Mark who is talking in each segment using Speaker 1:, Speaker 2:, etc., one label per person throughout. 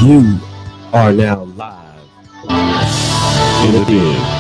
Speaker 1: You are now live in the den.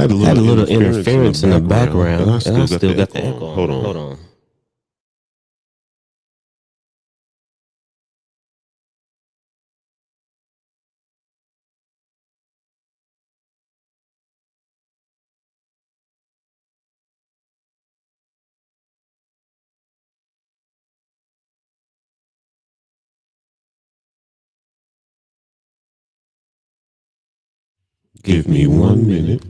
Speaker 1: Had a little interference in the background, and I still got the echo on. Hold on. Give me 1 minute,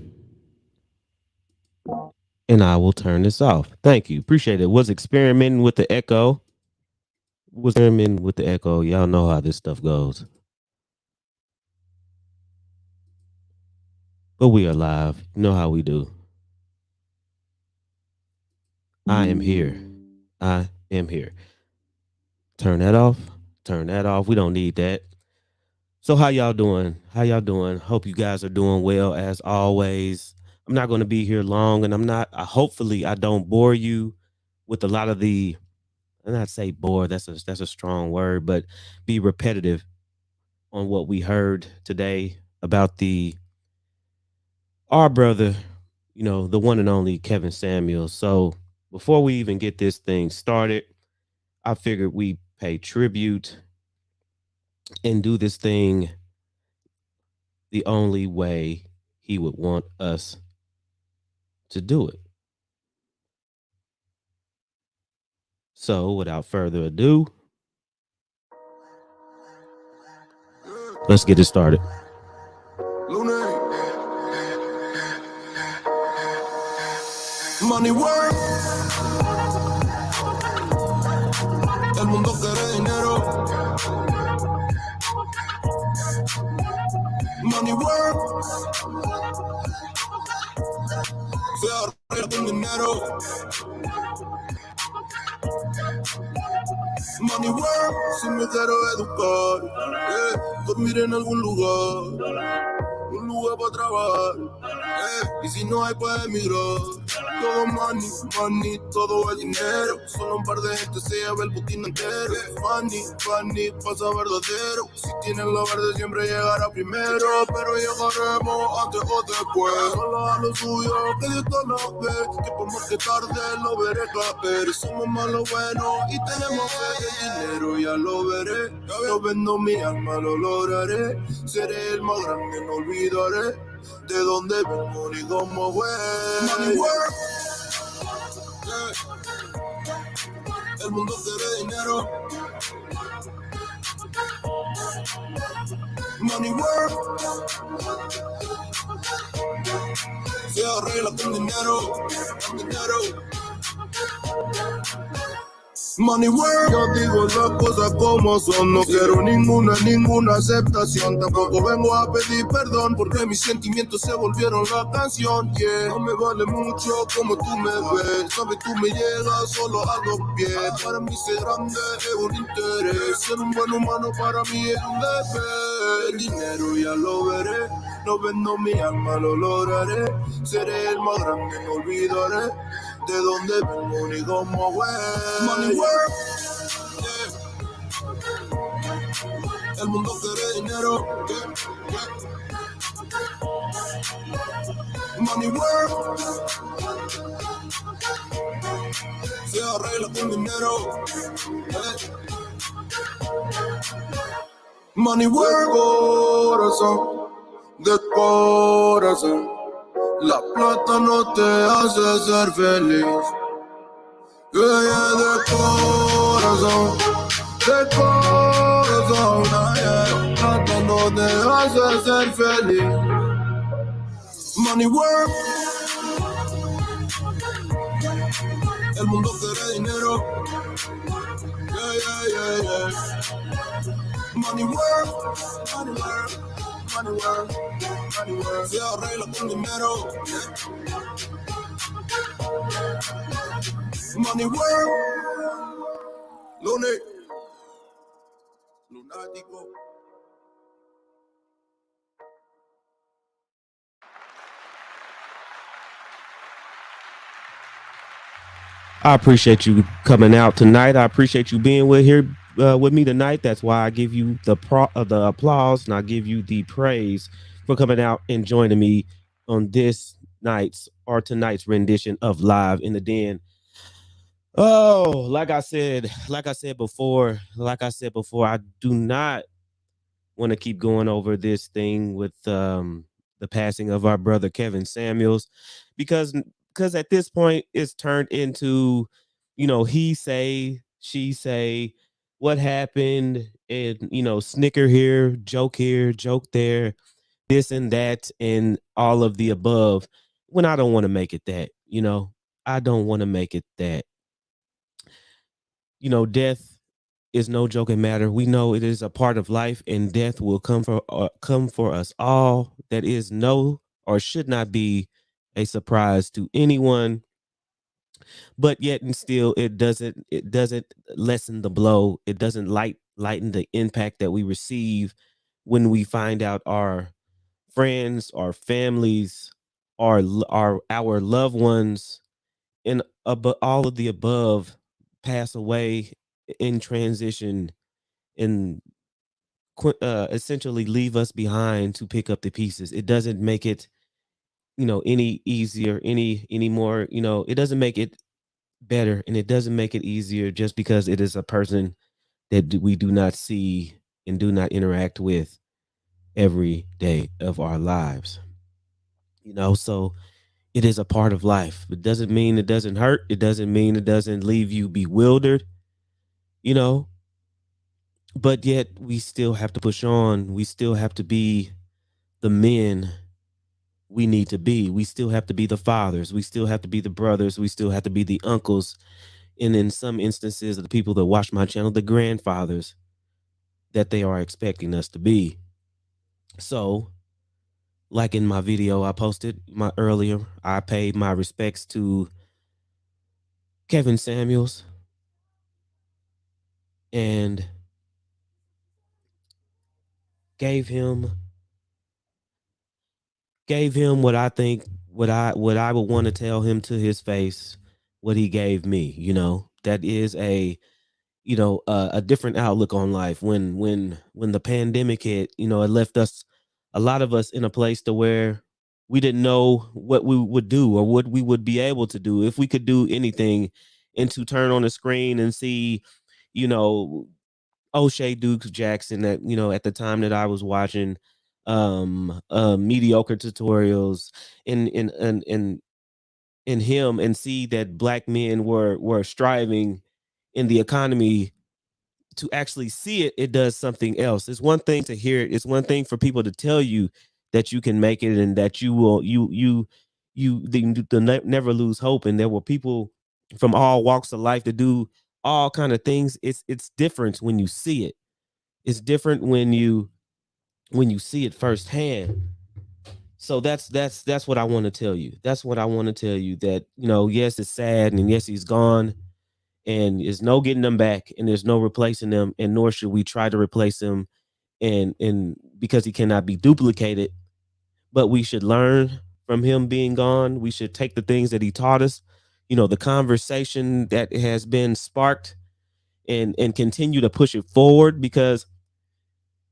Speaker 1: and I will turn this off. Thank you. Appreciate it. Was experimenting with the echo. Y'all know how this stuff goes. But we are live. You know how we do. I am here. Turn that off. We don't need that. So how y'all doing? Hope you guys are doing well as always. I'm not going to be here long, and hopefully I don't bore you with a lot of the, and I'd say bore, that's a strong word, but be repetitive on what we heard today about our brother, the one and only Kevin Samuels. So before we even get this thing started, I figured we pay tribute and do this thing the only way he would want us to do it. So without further ado, let's get it started.
Speaker 2: Money work. El mundo quiere dinero. Money work. Se arregla con dinero. Money work. Si me quiero educar, dormir en algún lugar. Un lugar para trabajar, y si no hay para emigrar. Todo money, todo el dinero. Solo un par de gente se lleva el botín entero. Money, pasa verdadero. Si tienes lo verde siempre llegará primero. Pero llegaremos antes o después. Solo a lo suyo, que Dios lo ve. Que por más que tarde lo veré caer. Somos más lo bueno y tenemos fe. El dinero ya lo veré. Yo vendo mi alma, lo lograré. Seré el más grande, no olvidaré. de dónde vengo ni cómo fue. Money work. El mundo quiere dinero. Money work. Se arregla con dinero. Con dinero. Money work. Yo digo las cosas como son. No quiero ninguna aceptación. Tampoco vengo a pedir perdón porque mis sentimientos se volvieron la canción. Yeah. No me vale mucho como tú me ves. Sabes, tú me llegas solo a los pies. Para mí ser grande es un interés. Ser un buen humano para mí es un deber. El dinero ya lo veré. No vendo mi alma, lo lograré. Seré el más grande, no olvidaré de dónde vengo ni cómo fue. Money work. Yeah. El mundo quiere dinero. Yeah. Money work. Se arregla con dinero. Yeah. Money work. Corazón, de corazón. La plata no te hace ser feliz. Yeah, de corazón, yeah. La plata no te hace ser feliz. Money work. El mundo quiere dinero. Yeah. Money work. Money work. Se arregla con dinero. Money work. Lunático.
Speaker 1: I appreciate you coming out tonight. I appreciate you being with me tonight. That's why I give you the applause and I give you the praise for coming out and joining me on tonight's rendition of Live in the Den. Oh, like I said before, I do not want to keep going over this thing with the passing of our brother Kevin Samuels because at this point it's turned into, he say, she say, what happened, and snicker here, joke there, this and that, and all of the above. When I don't want to make it that, I don't want to make it that. Death is no joking matter. We know it is a part of life, and death will come for us all. That is no or should not be a surprise to anyone. But yet and still, it doesn't lessen the blow. It doesn't lighten the impact that we receive when we find out our friends, our families, our loved ones, and all of the above pass away in transition and essentially leave us behind to pick up the pieces. It doesn't make it, any easier, any more, it doesn't make it better, and it doesn't make it easier just because it is a person that we do not see and do not interact with every day of our lives. So it is a part of life. It doesn't mean it doesn't hurt. It doesn't mean it doesn't leave you bewildered, you know, but yet we still have to push on. We still have to be the men we need to be. We still have to be the fathers. We still have to be the brothers. We still have to be the uncles. And in some instances, the people that watch my channel, the grandfathers that they are expecting us to be. So, like in my video I posted earlier, I paid my respects to Kevin Samuels and gave him what I think, what I would want to tell him to his face, what he gave me. That is a different outlook on life. When the pandemic hit, it left a lot of us in a place to where we didn't know what we would do or what we would be able to do, if we could do anything, and to turn on the screen and see, O'Shea Dukes Jackson, that at the time that I was watching, mediocre tutorials in him, and see that black men were striving in the economy, to actually see it, it does something else. It's one thing to hear it. It's one thing for people to tell you that you can make it and that you will never lose hope. And there were people from all walks of life to do all kind of things. It's different when you see it. It's different when you see it firsthand. So that's what I want to tell you. That's what I want to tell you, that, yes, it's sad, and yes, he's gone, and there's no getting them back, and there's no replacing them, and nor should we try to replace him, and because he cannot be duplicated. But we should learn from him being gone. We should take the things that he taught us, the conversation that has been sparked, and continue to push it forward, because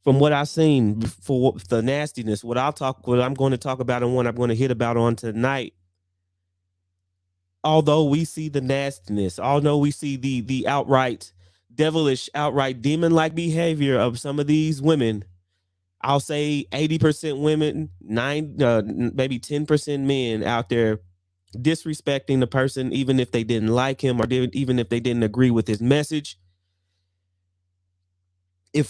Speaker 1: from what I've seen, for the nastiness, what I'm going to talk about, and what I'm going to hit about on tonight, although we see the nastiness, although we see the outright devilish, outright demon-like behavior of some of these women, I'll say 80% women, maybe 10% men out there disrespecting the person, even if they didn't like him, or even if they didn't agree with his message. If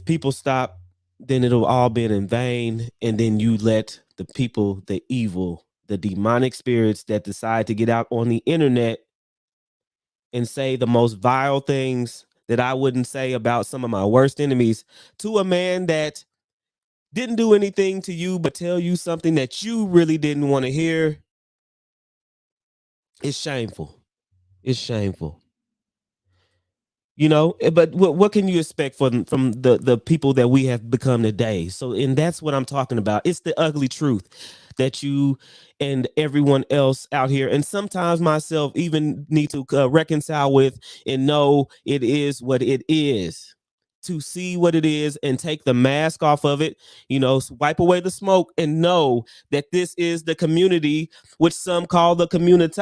Speaker 1: people stop, then it'll all be in vain. And then you let the people, the evil, the demonic spirits that decide to get out on the internet and say the most vile things that I wouldn't say about some of my worst enemies, to a man that didn't do anything to you but tell you something that you really didn't want to hear. It's shameful. It's shameful. But what can you expect from the people that we have become today? So, and that's what I'm talking about. It's the ugly truth that you and everyone else out here, and sometimes myself, even need to reconcile with, and know it is what it is. To see what it is and take the mask off of it, wipe away the smoke, and know that this is the community, which some call the community.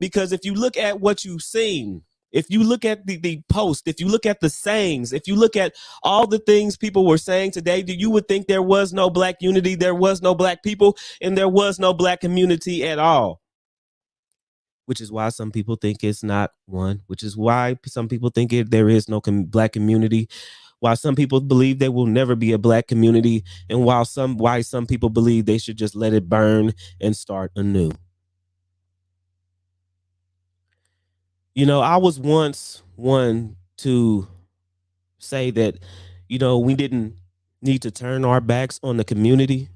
Speaker 1: Because if you look at what you've seen, if you look at the post, if you look at the sayings, if you look at all the things people were saying today, you would think there was no black unity, there was no black people, and there was no black community at all. Which is why some people think it's not one, which is why some people think there is no black community, why some people believe there will never be a black community, and why some people believe they should just let it burn and start anew. I was once one to say that, we didn't need to turn our backs on the community.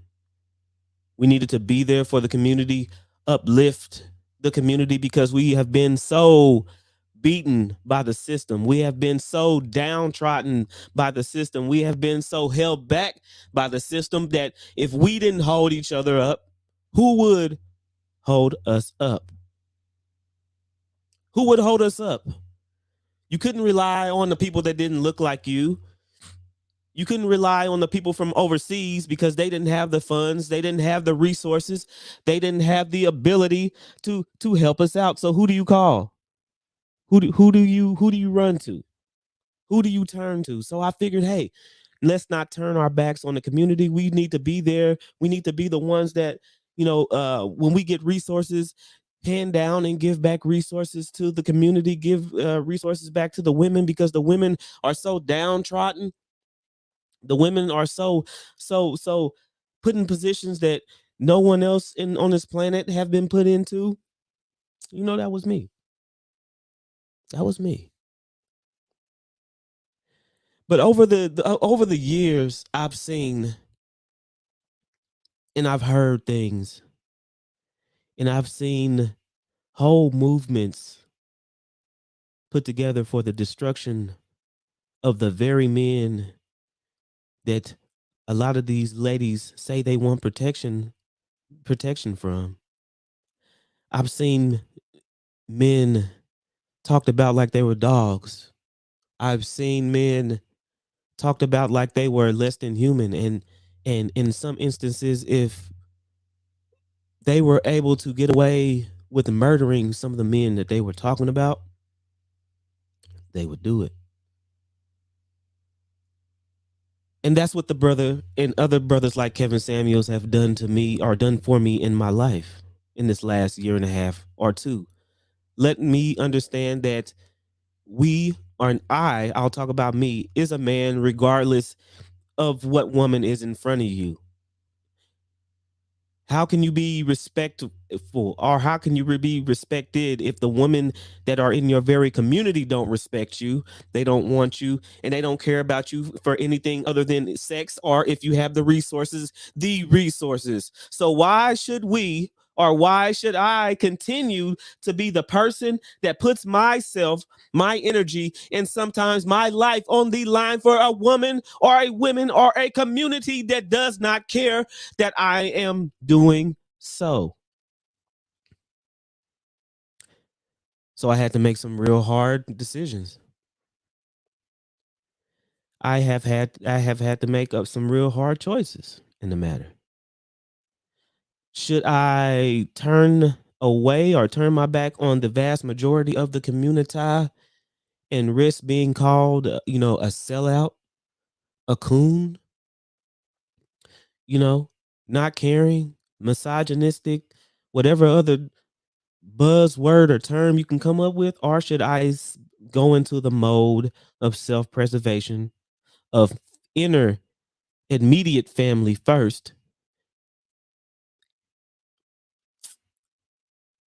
Speaker 1: We needed to be there for the community, uplift the community, because we have been so beaten by the system. We have been so downtrodden by the system. We have been so held back by the system that if we didn't hold each other up, who would hold us up? Who would hold us up? You couldn't rely on the people that didn't look like you. You couldn't rely on the people from overseas, because they didn't have the funds, they didn't have the resources, they didn't have the ability to help us out. So who do you call? Who do you run to? Who do you turn to? So I figured, hey, let's not turn our backs on the community. We need to be there. We need to be the ones that, when we get resources, hand down and give back resources to the community, give resources back to the women, because the women are so downtrodden. The women are so put in positions that no one else on this planet have been put into. That was me. That was me. But over the years, I've seen and I've heard things, and I've seen whole movements put together for the destruction of the very men that a lot of these ladies say they want protection from. I've seen men talked about like they were dogs. I've seen men talked about like they were less than human, and in some instances, if they were able to get away with murdering some of the men that they were talking about, they would do it. And that's what the brother and other brothers like Kevin Samuels have done to me or done for me in my life in this last year and a half or two. Let me understand that we or I'll talk about me, is a man regardless of what woman is in front of you. How can you be respectful, or how can you be respected if the women that are in your very community don't respect you, they don't want you, and they don't care about you for anything other than sex, or if you have the resources. So why should we, or why should I continue to be the person that puts myself, my energy, and sometimes my life on the line for a woman or a women or a community that does not care that I am doing so? So I had to make some real hard decisions. I have had to make up some real hard choices in the matter. Should I turn away or turn my back on the vast majority of the community and risk being called, a sellout, a coon, you know, not caring, misogynistic, whatever other buzzword or term you can come up with? Or should I go into the mode of self preservation, of inner immediate family first,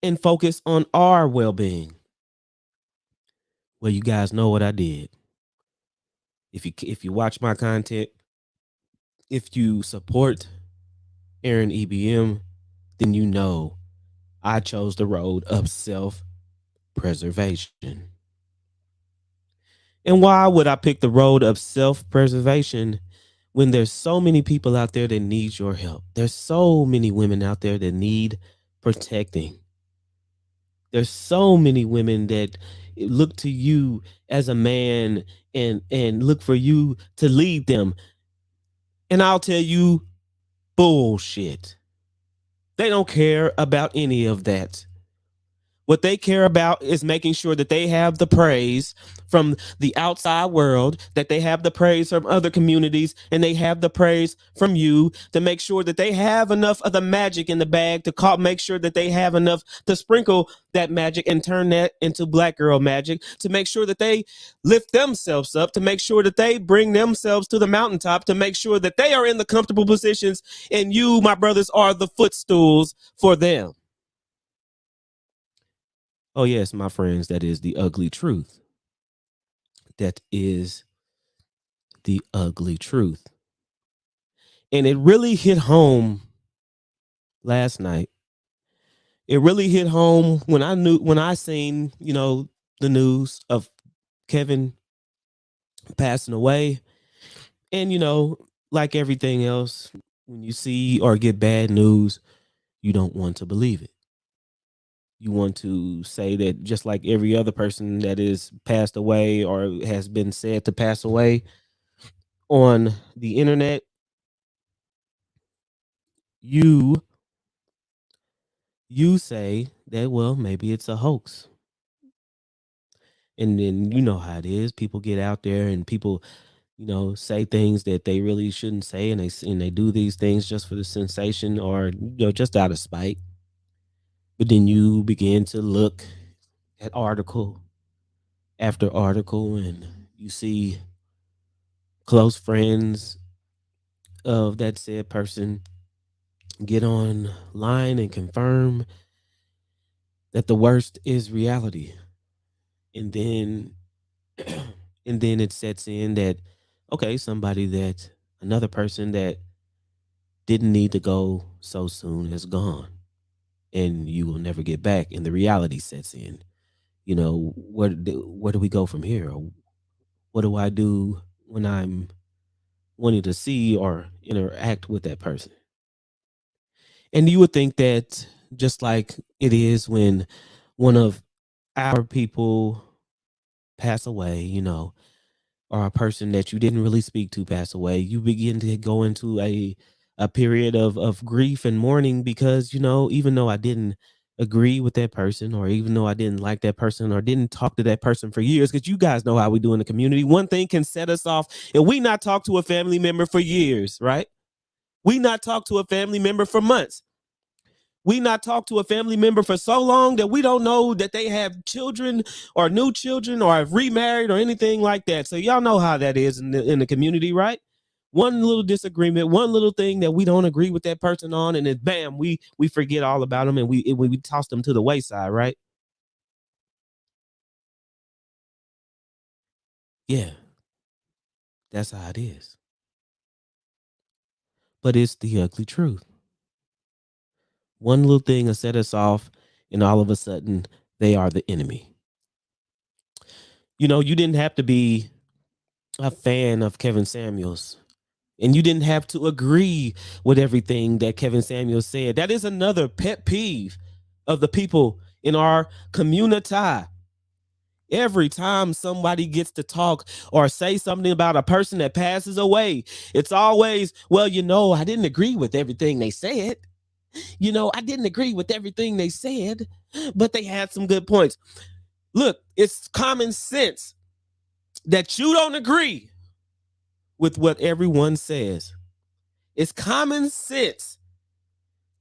Speaker 1: and focus on our well being? Well, you guys know what I did. If you watch my content, if you support Aaron EBM, then you know I chose the road of self preservation. And why would I pick the road of self preservation when there's so many people out there that need your help? There's so many women out there that need protecting. There's so many women that look to you as a man and look for you to lead them. And I'll tell you, bullshit. They don't care about any of that. What they care about is making sure that they have the praise from the outside world, that they have the praise from other communities, and they have the praise from you, to make sure that they have enough of the magic in the bag to make sure that they have enough to sprinkle that magic and turn that into black girl magic, to make sure that they lift themselves up, to make sure that they bring themselves to the mountaintop, to make sure that they are in the comfortable positions, and you, my brothers, are the footstools for them. Oh, yes, my friends, that is the ugly truth. That is the ugly truth. And it really hit home last night. It really hit home when I seen, the news of Kevin passing away. And, like everything else, when you see or get bad news, you don't want to believe it. You want to say that just like every other person that is passed away or has been said to pass away on the internet, you you say that, well, maybe it's a hoax. And then you know how it is. People get out there and people, say things that they really shouldn't say, and they do these things just for the sensation, or just out of spite. But then you begin to look at article after article, and you see close friends of that said person get online and confirm that the worst is reality. And then and then it sets in that, okay, another person that didn't need to go so soon has gone, and you will never get back, and the reality sets in. Where do we go from here? Or what do I do when I'm wanting to see or interact with that person? And you would think that, just like it is when one of our people pass away, or a person that you didn't really speak to pass away, you begin to go into a period of grief and mourning, because, even though I didn't agree with that person, or even though I didn't like that person or didn't talk to that person for years, because you guys know how we do in the community. One thing can set us off, and we not talk to a family member for years, right? We not talk to a family member for months. We not talk to a family member for so long that we don't know that they have children or new children or have remarried or anything like that. So y'all know how that is in the community, right? One little disagreement, one little thing that we don't agree with that person on, and then bam, we forget all about them, and we toss them to the wayside, right? Yeah, that's how it is. But it's the ugly truth. One little thing will set us off, and all of a sudden, they are the enemy. You know, you didn't have to be a fan of Kevin Samuels, and you didn't have to agree with everything that Kevin Samuels said. That is another pet peeve of the people in our community. Every time somebody gets to talk or say something about a person that passes away, it's always, well, I didn't agree with everything they said. I didn't agree with everything they said, but they had some good points. Look, it's common sense that you don't agree with what everyone says. It's common sense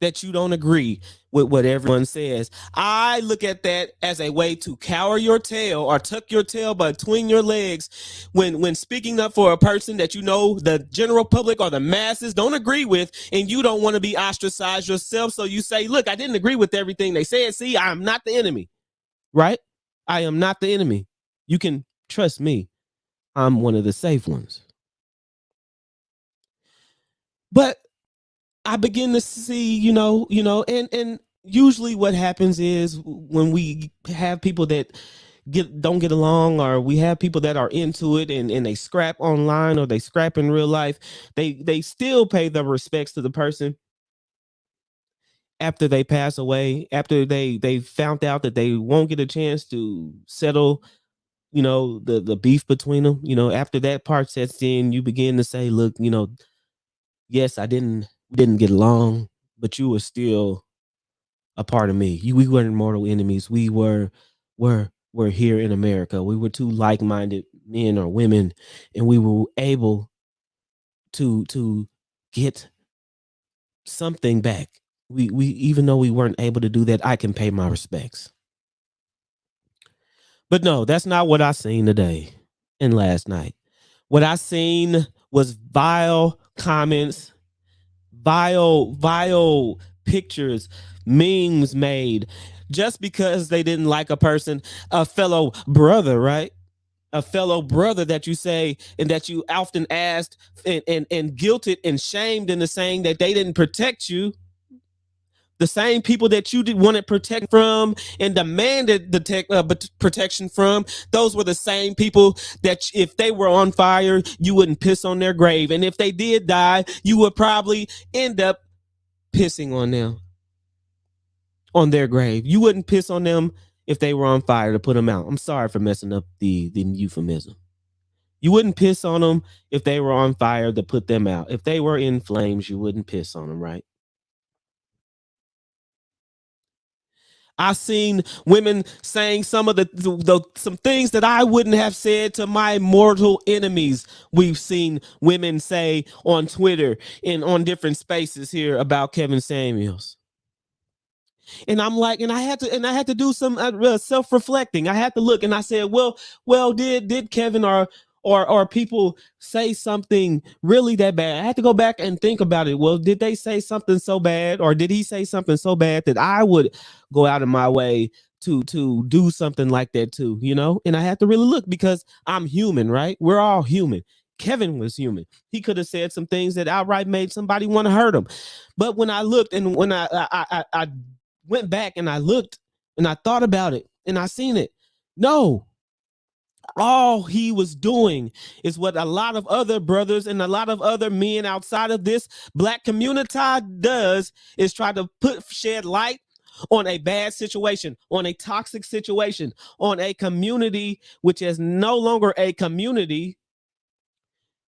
Speaker 1: that you don't agree with what everyone says. I look at that as a way to cower your tail or tuck your tail between your legs when speaking up for a person that the general public or the masses don't agree with, and you don't want to be ostracized yourself. So you say, look, I didn't agree with everything they said. See, I'm not the enemy, right? I am not the enemy. You can trust me. I'm one of the safe ones. But I begin to see, and usually what happens is when we have people that don't get along, or we have people that are into it and they scrap online or they scrap in real life, they still pay the respects to the person after they pass away, after they found out that they won't get a chance to settle, the beef between them. After that part sets in, you begin to say, look, yes, I didn't get along, but you were still a part of me. We weren't mortal enemies. We were here in America. We were two like-minded men or women, and we were able to get something back. We even though we weren't able to do that, I can pay my respects. But no, that's not what I seen today and last night. What I seen was vile comments, vile pictures, memes made just because they didn't like a person, a fellow brother, right? A fellow brother that you say and that you often asked and guilted and shamed into saying that they didn't protect you. The same people that you wanted protect from and demanded the protection from, those were the same people that if they were on fire, you wouldn't piss on their grave. And if they did die, you would probably end up pissing on them, on their grave. You wouldn't piss on them if they were on fire to put them out. I'm sorry for messing up the euphemism. You wouldn't piss on them if they were on fire to put them out. If they were in flames, you wouldn't piss on them, right? I've seen women saying some of some things that I wouldn't have said to my mortal enemies. We've seen women say on Twitter and on different spaces here about Kevin Samuels. And I'm like, and I had to do some self-reflecting. I had to look, and I said, well, did Kevin or people say something really that bad? I had to go back and think about it. Well, did they say something so bad, or did he say something so bad that I would go out of my way to do something like that too? And I had to really look, because I'm human, right? We're all human. Kevin was human. He could have said some things that outright made somebody want to hurt him. But when I looked, and when I went back and I looked and I thought about it and I seen it, no, all he was doing is what a lot of other brothers and a lot of other men outside of this black community does, is try to shed light on a bad situation, on a toxic situation, on a community which is no longer a community,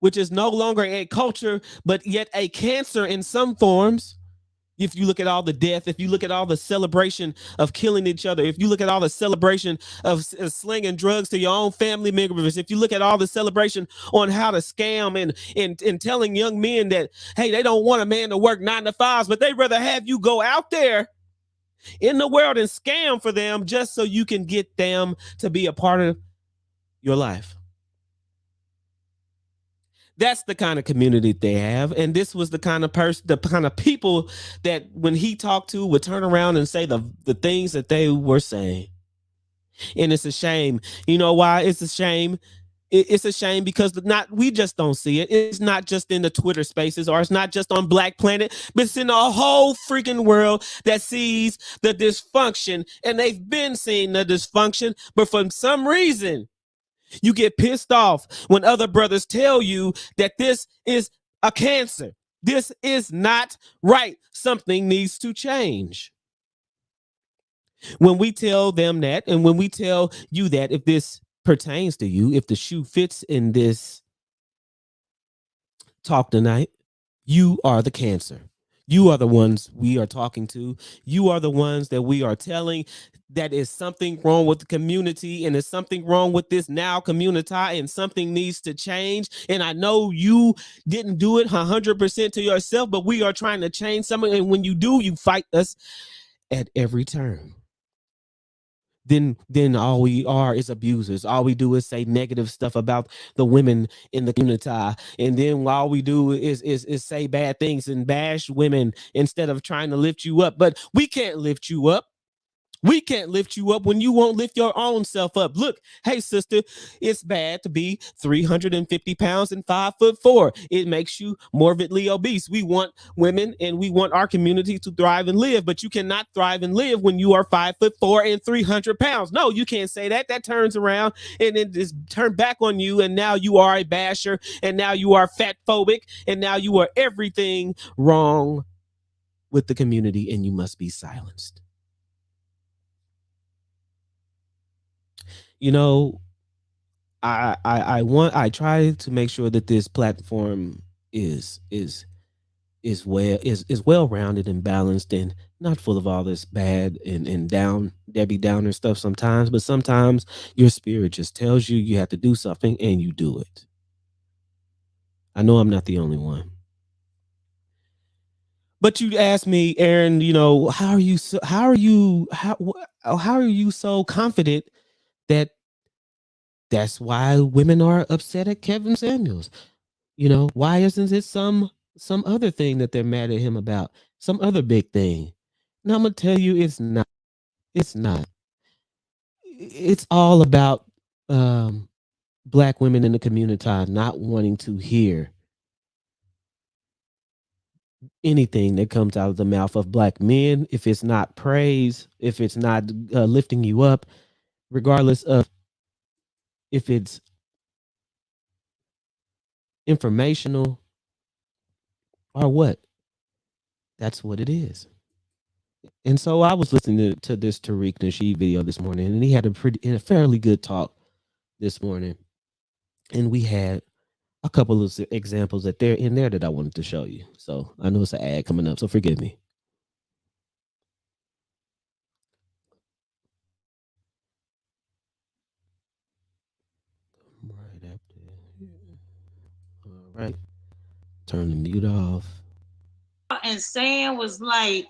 Speaker 1: which is no longer a culture, but yet a cancer in some forms. If you look at all the death, if you look at all the celebration of killing each other, if you look at all the celebration of slinging drugs to your own family members, if you look at all the celebration on how to scam and telling young men that, hey, they don't want a man to work 9 to 5s, but they'd rather have you go out there in the world and scam for them just so you can get them to be a part of your life. That's the kind of community they have. And this was the kind of person, the kind of people that when he talked to would turn around and say the things that they were saying. And it's a shame. You know why it's a shame? It's a shame because we just don't see it. It's not just in the Twitter spaces, or it's not just on Black Planet, but it's in the whole freaking world that sees the dysfunction. And they've been seeing the dysfunction, but for some reason, you get pissed off when other brothers tell you that this is a cancer. This is not right. Something needs to change. When we tell them that, and when we tell you that, if this pertains to you, if the shoe fits in this talk tonight, you are the cancer. You are the ones we are talking to. You are the ones that we are telling that is something wrong with the community, and there's something wrong with this now community, and something needs to change. And I know you didn't do it 100% to yourself, but we are trying to change something. And when you do, you fight us at every turn. Then all we are is abusers. All we do is say negative stuff about the women in the community, and then all we do is say bad things and bash women instead of trying to lift you up. But we can't lift you up. We can't lift you up when you won't lift your own self up. Look, hey, sister, it's bad to be 350 pounds and 5'4". It makes you morbidly obese. We want women and we want our community to thrive and live, but you cannot thrive and live when you are 5'4" and 300 pounds. No, you can't say that. That turns around and it is turned back on you, and now you are a basher, and now you are fat phobic, and now you are everything wrong with the community, and you must be silenced. You know, I try to make sure that this platform is well rounded and balanced, and not full of all this bad and down Debbie Downer stuff sometimes, but sometimes your spirit just tells you you have to do something and you do it. I know I'm not the only one. But you asked me, Aaron, how are you so confident that that's why women are upset at Kevin Samuels? Why isn't it some other thing that they're mad at him about? Some other big thing? And I'm gonna tell you, it's not. It's not. It's all about Black women in the community not wanting to hear anything that comes out of the mouth of Black men. If it's not praise, if it's not lifting you up, regardless of if it's informational or what, that's what it is. And so I was listening to this Tariq Nasheed video this morning, and he had a fairly good talk this morning. And we had a couple of examples that they're in there that I wanted to show you. So I know it's an ad coming up, so forgive me. Right after. All right. Turn the mute off.
Speaker 3: And Sam was like,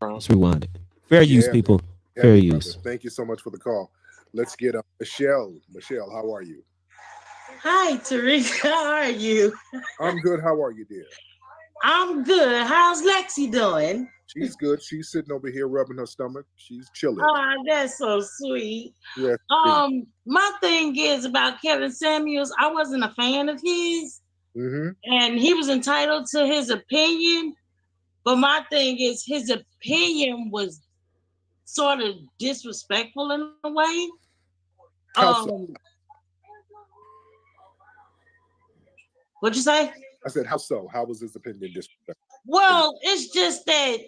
Speaker 1: let's rewind it. Fair use, people. Fair use.
Speaker 4: Brother. Thank you so much for the call. Let's get Michelle. Michelle, how are you?
Speaker 3: Hi, Tariq. How are you?
Speaker 4: I'm good. How are you, dear?
Speaker 3: I'm good. How's Lexi doing?
Speaker 4: She's good. She's sitting over here rubbing her stomach. She's chilling.
Speaker 3: Oh, that's so sweet.
Speaker 4: Yes.
Speaker 3: My thing is about Kevin Samuels. I wasn't a fan of his, and he was entitled to his opinion. But my thing is, his opinion was sort of disrespectful in a way. What'd you say?
Speaker 4: I said, how so? How was his opinion disrespectful?
Speaker 3: Well, it's just that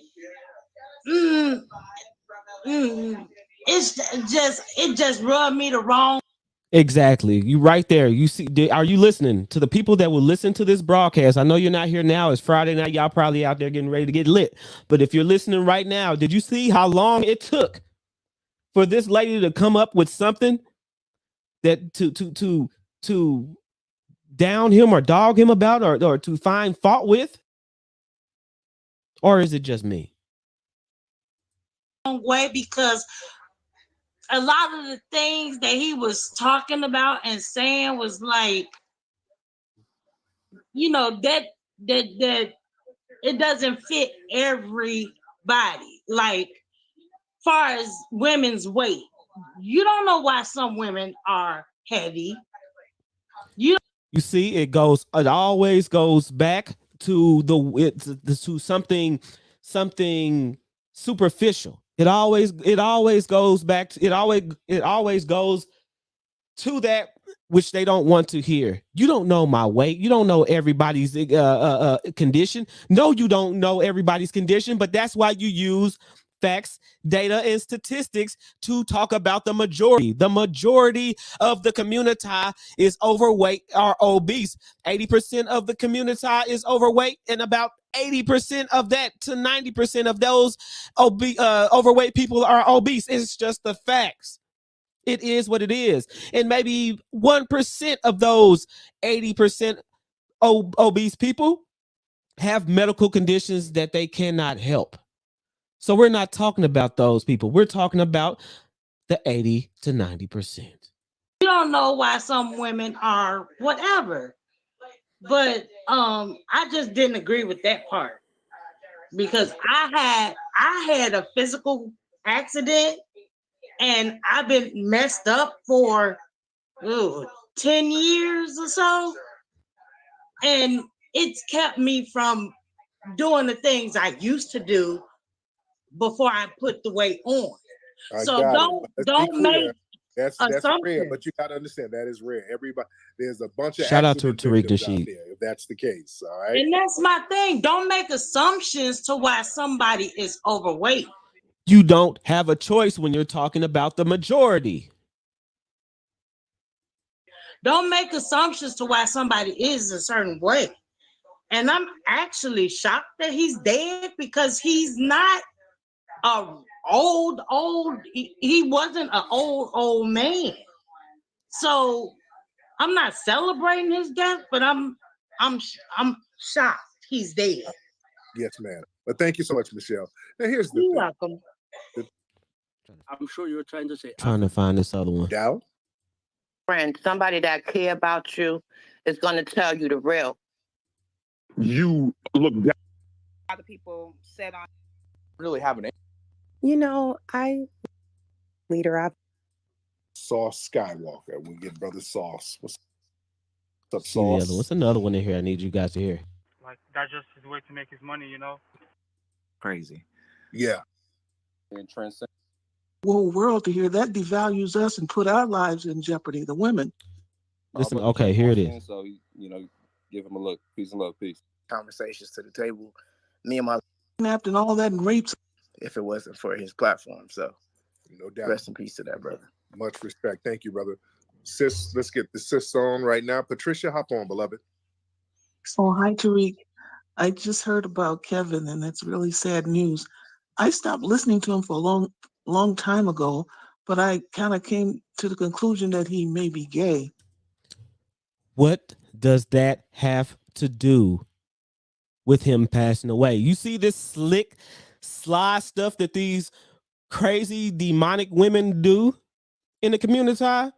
Speaker 3: it just rubbed me the wrong.
Speaker 1: Exactly. You right there. You see, are you listening to the people that will listen to this broadcast? I know you're not here now. It's Friday night. Y'all probably out there getting ready to get lit. But if you're listening right now, did you see how long it took for this lady to come up with something that to down him or dog him about or to find fault with? Or is it just me?
Speaker 3: Way, because a lot of the things that he was talking about and saying was like, you know, that it doesn't fit everybody. Like, far as women's weight, you don't know why some women are heavy.
Speaker 1: You see, it always goes back to to something superficial. It always goes back to it always goes to that which they don't want to hear. You don't know my weight. You don't know everybody's condition. No, you don't know everybody's condition, but that's why you use facts, data, and statistics to talk about the majority. The majority of the community is overweight or obese. 80% of the community is overweight, and about 80% of that to 90% of those overweight people are obese. It's just the facts. It is what it is. And maybe 1% of those 80% obese people have medical conditions that they cannot help. So we're not talking about those people. We're talking about the 80 to 90%.
Speaker 3: You don't know why some women are whatever. But I just didn't agree with that part, because I had a physical accident and I've been messed up for 10 years or so. And it's kept me from doing the things I used to do before I put the weight on. So don't make
Speaker 4: that's rare, but you gotta understand that is rare. Everybody, there's a bunch of
Speaker 1: shout out to Tariq
Speaker 4: Nasheed if that's the case. All right.
Speaker 3: And that's my thing. Don't make assumptions to why somebody is overweight.
Speaker 1: You don't have a choice when you're talking about the majority.
Speaker 3: Don't make assumptions to why somebody is a certain way. And I'm actually shocked that he's dead, because he's not old. He wasn't an old man. So I'm not celebrating his death, but I'm shocked he's dead.
Speaker 4: Yes, ma'am. But thank you so much, Michelle. Now here's the
Speaker 3: You're welcome.
Speaker 5: I'm sure you were trying to say.
Speaker 1: Trying to find this other one.
Speaker 4: Dow?
Speaker 6: Friend, somebody that care about you is going to tell you the real.
Speaker 7: You look down.
Speaker 8: Other people said on
Speaker 7: Really have an.
Speaker 9: You know, I leader up.
Speaker 4: Sauce Skywalker. We get Brother Sauce. What's up, Sauce?
Speaker 1: Yeah, what's another one in here I need you guys to hear?
Speaker 10: Like, that's just his way to make his money, you know?
Speaker 7: Crazy.
Speaker 4: Yeah.
Speaker 7: And transcend.
Speaker 11: Whole world to hear that devalues us and put our lives in jeopardy, the women.
Speaker 1: Listen, okay, here it is.
Speaker 7: So, give him a look. Peace and love. Peace.
Speaker 5: Conversations to the table. Me and my
Speaker 11: Kidnapped and all that and rapes.
Speaker 5: if it wasn't for his platform. So
Speaker 4: no doubt.
Speaker 5: Rest in peace to that brother.
Speaker 4: Much respect. Thank you, brother. Sis, let's get the sis on right now. Patricia, hop on, beloved.
Speaker 11: So hi, Tariq. I just heard about Kevin, and that's really sad news. I stopped listening to him for a long time ago, but I kind of came to the conclusion that he may be gay.
Speaker 1: What does that have to do with him passing away? You see this slick, sly stuff that these crazy, demonic women do in the community?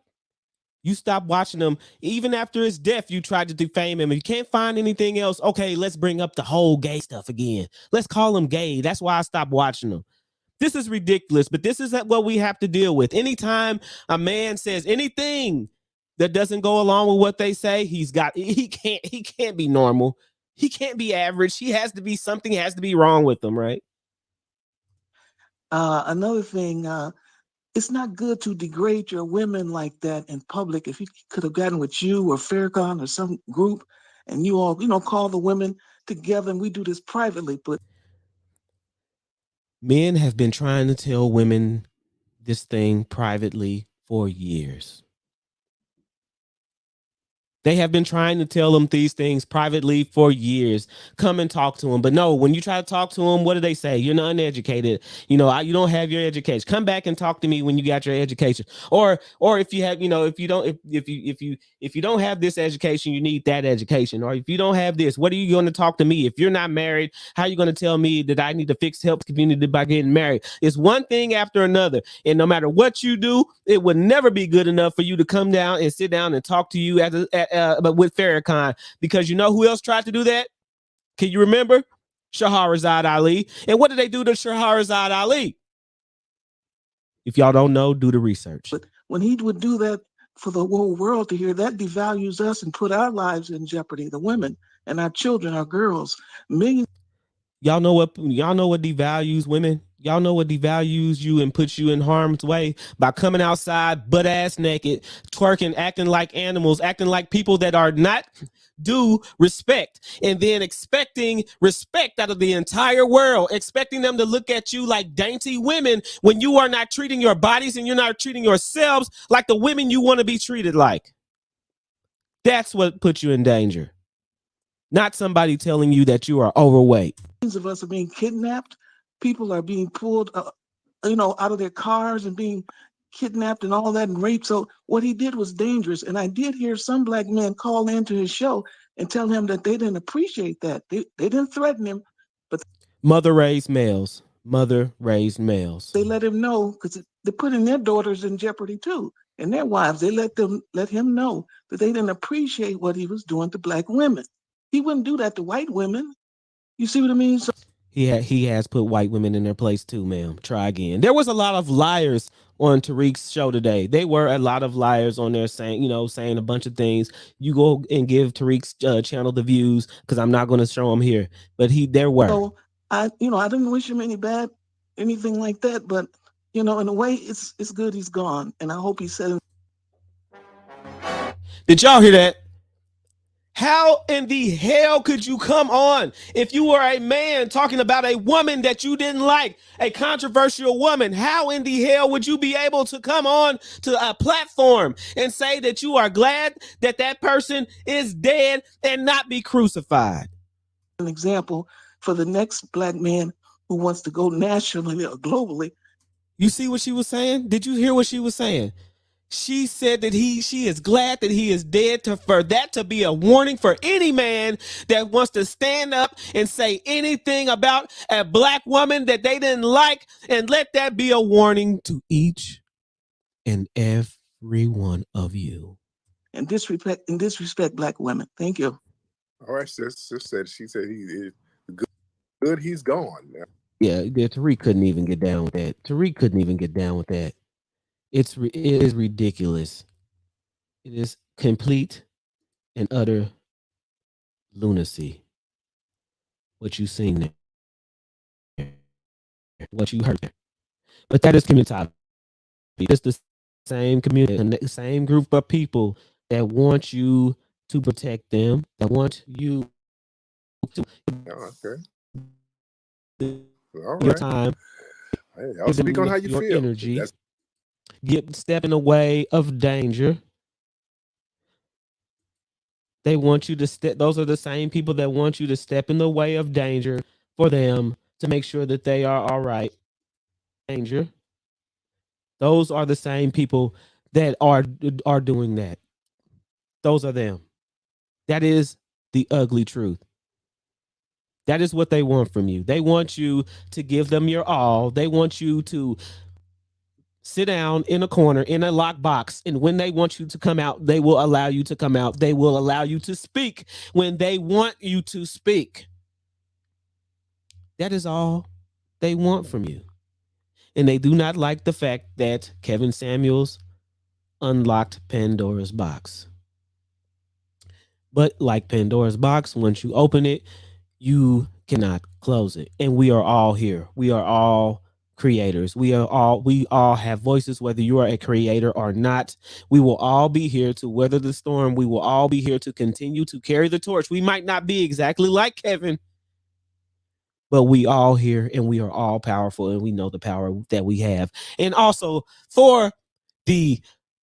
Speaker 1: You stop watching them. Even after his death, you tried to defame him. If you can't find anything else, okay, let's bring up the whole gay stuff again. Let's call him gay. That's why I stopped watching them. This is ridiculous, but this is what we have to deal with. Anytime a man says anything that doesn't go along with what they say, he can't be normal. He can't be average. He has to be something has to be wrong with him, right?
Speaker 11: Another thing, it's not good to degrade your women like that in public. If he could have gotten with you or Farrakhan or some group and you all, call the women together and we do this privately. But
Speaker 1: men have been trying to tell women this thing privately for years. They have been trying to tell them these things privately for years. Come and talk to them. But no, when you try to talk to them, what do they say? You're not uneducated. You know, you don't have your education. Come back and talk to me when you got your education. Or if you have, you know, if you don't have this education, you need that education. Or if you don't have this, what are you going to talk to me? If you're not married, how are you going to tell me that I need to help the community by getting married? It's one thing after another. And no matter what you do, it would never be good enough for you to come down and sit down and talk to you but with Farrakhan, because you know who else tried to do that? Can you remember? Shahrazad Ali. And what did they do to Shahrazad Ali? If y'all don't know, do the research.
Speaker 11: But when he would do that for the whole world to hear, that devalues us and put our lives in jeopardy, the women and our children, our girls. Millions.
Speaker 1: Y'all know what devalues women? Y'all know what devalues you and puts you in harm's way? By coming outside butt ass naked, twerking, acting like animals, acting like people that are not due respect, and then expecting respect out of the entire world, expecting them to look at you like dainty women when you are not treating your bodies and you're not treating yourselves like the women you want to be treated like. That's what puts you in danger. Not somebody telling you that you are overweight.
Speaker 11: Of us are being kidnapped. People are being pulled, out of their cars and being kidnapped and all that and raped. So what he did was dangerous. And I did hear some black men call into his show and tell him that they didn't appreciate that. They didn't threaten him, but
Speaker 1: mother raised males. They
Speaker 11: let him know, because they're putting their daughters in jeopardy too, and their wives. They let him know that they didn't appreciate what he was doing to black women. He wouldn't do that to white women. You see what I mean? So
Speaker 1: he has put white women in their place too, ma'am. Try again. There was a lot of liars on Tariq's show today. They were a lot of liars on there saying a bunch of things. You go and give Tariq's channel the views, because I'm not going to show them here. But there were.
Speaker 11: So I didn't wish him anything like that. But in a way, it's good he's gone, and I hope he's setting.
Speaker 1: Did y'all hear that? How in the hell could you come on if you were a man talking about a woman that you didn't like, a controversial woman? How in the hell would you be able to come on to a platform and say that you are glad that that person is dead and not be crucified?
Speaker 11: An example for the next black man who wants to go nationally or globally.
Speaker 1: You see what she was saying? Did you hear what she was saying? She said that she is glad that he is dead, for that to be a warning for any man that wants to stand up and say anything about a black woman that they didn't like, and let that be a warning to each and every one of you.
Speaker 11: And disrespect black women. Thank you.
Speaker 4: All right, she said he is good. He's gone.
Speaker 1: Yeah, Tariq couldn't even get down with that. It is ridiculous. It is complete and utter lunacy. What you seen there, what you heard there. But that is community. It's the same community, the same group of people that want you to protect them, that want you to your time.
Speaker 4: Hey, I'll speak on how you feel.
Speaker 1: Energy. Step in the way of danger. They want you to step. Those are the same people that want you to step in the way of danger for them to make sure that they are all right. Danger. Those are the same people that are doing that. Those are them. That is the ugly truth. That is what they want from you. They want you to give them your all. They want you to sit down in a corner in a locked box, and when they want you to come out, they will allow you to come out. They will allow you to speak when they want you to speak. That is all they want from you. And they do not like the fact that Kevin Samuels unlocked Pandora's box. But like Pandora's box, once you open it, you cannot close it. And we are all here. We are all creators. We all have voices, whether you are a creator or not. We will all be here to weather the storm. We will all be here to continue to carry the torch. We might not be exactly like Kevin, but we all here, and we are all powerful, and we know the power that we have. And also, for the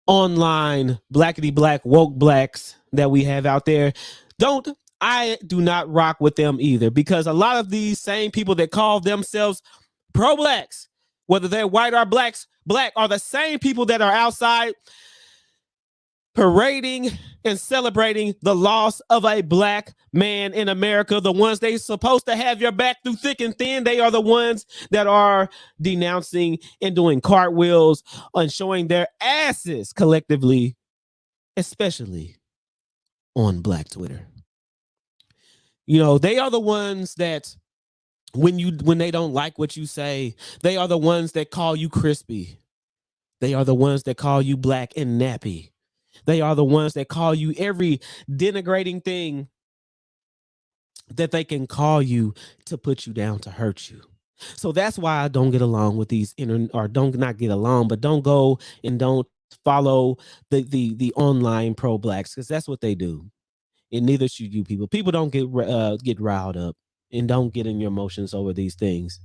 Speaker 1: online blackity black woke blacks that we have out there. I do not rock with them either, because a lot of these same people that call themselves pro-blacks, whether they're white or black, are the same people that are outside parading and celebrating the loss of a black man in America. The ones they're supposed to have your back through thick and thin, they are the ones that are denouncing and doing cartwheels and showing their asses collectively, especially on Black Twitter. You know, they are the ones that when they don't like what you say, they are the ones that call you crispy. They are the ones that call you black and nappy. They are the ones that call you every denigrating thing that they can call you to put you down, to hurt you. So that's why I don't get along with these not get along, but don't go and don't follow the online pro-blacks, because that's what they do. And neither should you people. People don't get riled up and don't get in your emotions over these things.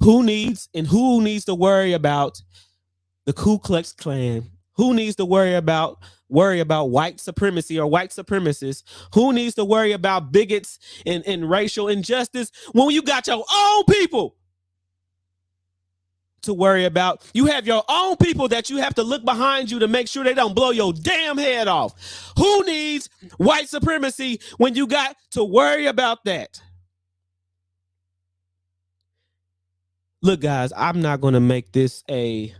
Speaker 1: Who needs to worry about the Ku Klux Klan? Who needs to worry about white supremacy or white supremacists? Who needs to worry about bigots and racial injustice when you got your own people to worry about? You have your own people that you have to look behind you to make sure they don't blow your damn head off. Who needs white supremacy when you got to worry about that? Look, guys, I'm not going to make this a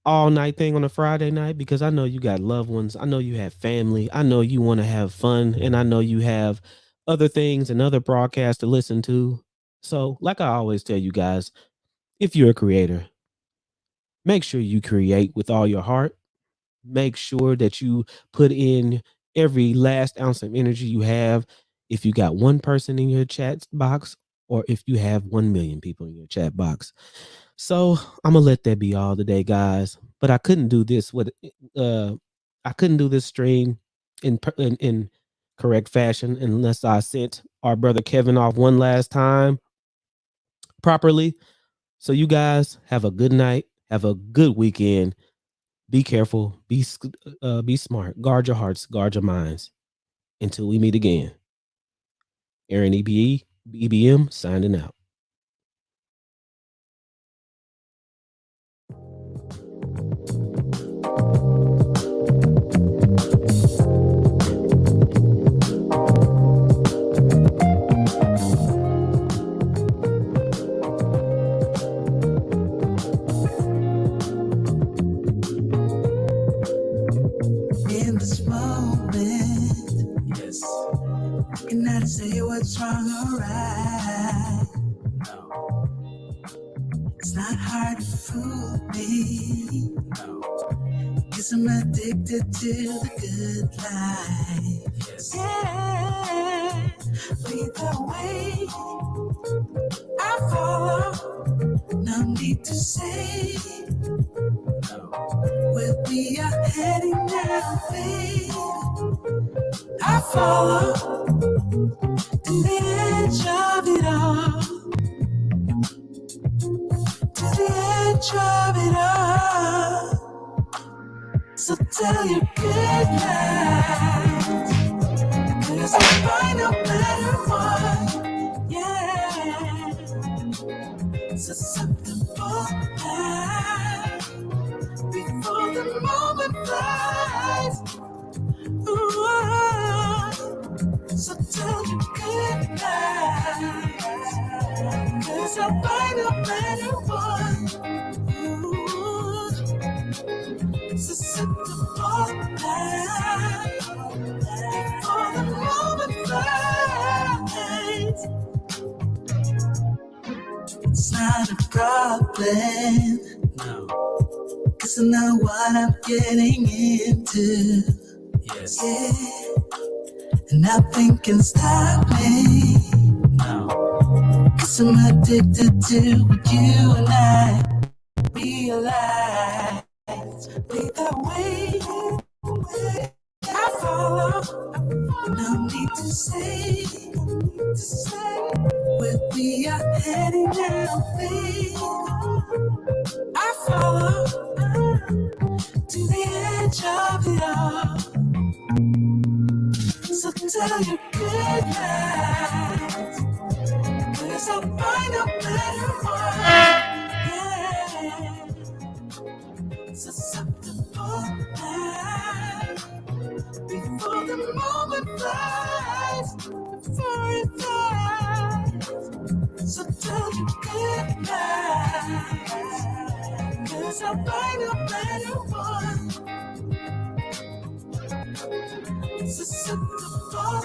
Speaker 1: all night thing on a Friday night, because I know you got loved ones. I know you have family. I know you want to have fun, and I know you have other things and other broadcasts to listen to. So, like I always tell you guys, if you're a creator, make sure you create with all your heart. Make sure that you put in every last ounce of energy you have. If you got one person in your chat box, or if you have 1 million people in your chat box. So I'm gonna let that be all today, guys. But I couldn't do this stream in correct fashion unless I sent our brother Kevin off one last time properly. So you guys have a good night, have a good weekend. Be careful, be smart, guard your hearts, guard your minds. Until we meet again. Aaron EBM signing out.
Speaker 12: In this moment, yes, I cannot say what's wrong or right. No, it's not hard to fool me. No, 'cause I'm addicted to the good life. Yes. Yeah, either way, I follow. No need to say where we are heading now, babe. I follow to the edge of it all, to the edge of it all. So tell your good night, 'cause I'm fine no matter what. Yeah, susceptible now before the moment flies. Ooh, so tell you good night, 'cause I'll find no matter what. Ooh, susceptible now before the moment flies. It's not a problem, no, 'cause I know what I'm getting into. Yes. Yeah. And nothing can stop me. No. 'Cause I'm addicted to what you and I realize. Be that way. I follow. No need to say where we are heading now, babe. I follow to the edge of it all. So tell your good night, 'cause I'll find a better one. Yeah. Susceptible night, before the moment flies, before it flies. So tell your good night, 'cause I'll find a better one. Susceptible